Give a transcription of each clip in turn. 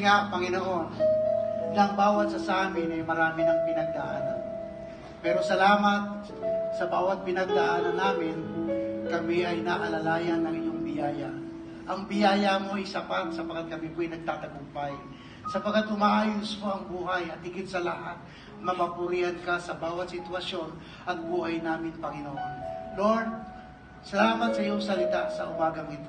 nga, Panginoon, ng bawat sa amin ay marami ng pinagdaanan. Pero salamat sa bawat pinagdaanan namin, kami ay naalalayan ng iyong biyaya. Ang biyaya mo ay sapat sapagkat kami po'y nagtatagumpay. Sapagkat umaayos mo ang buhay at higit sa lahat, mapapurihan ka sa bawat sitwasyon at buhay namin, Panginoon. Lord, salamat sa iyong salita sa umagang ito.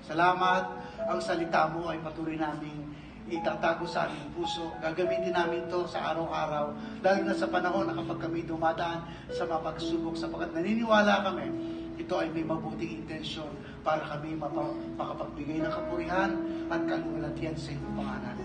Salamat, ang salita mo ay patuloy naming itatago sa aming puso. Gagamitin namin to sa araw-araw, lalo na sa panahon na kapag kami dumadaan sa mga pagsubok, sapagkat naniniwala kami, ito ay may mabuting intensyon para kami makapagbigay ng kapurihan at kaluwalhatian sa iyong pangalan.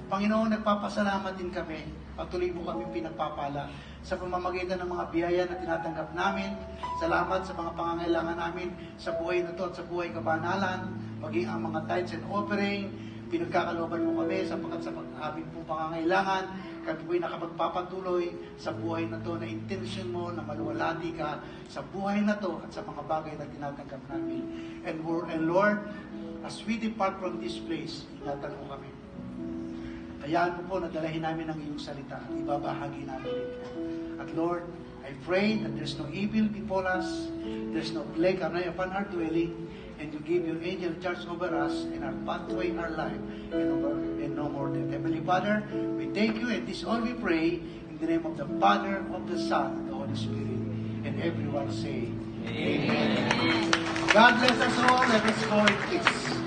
Panginoon, nagpapasalamat din kami. Patuloy mo kami pinagpapala sa pamamagitan ng mga biyaya na tinatanggap namin. Salamat sa mga pangangailangan namin sa buhay na ito at sa buhay kabanalan, maging ang mga tithes and offering. Pinagkakalooban mo kami sapagkat sa aming pong pangangailangan, kami po'y nakapagpapatuloy sa buhay na to na intention mo na maluwalhati ka sa buhay na to at sa mga bagay na tinatanggap namin. And Lord, as we depart from this place, inatanong kami. Hayaan mo po na dalahin namin ang iyong salita at ibabahagi namin ito. At Lord, I pray that there's no evil before us, there's no plague upon our dwelling, and you give your angel charge over us and our pathway, our life, and no more death. Heavenly Father, we thank you, and this all we pray in the name of the Father, of the Son, and the Holy Spirit. And everyone say, Amen. God bless us all. Let us go in peace.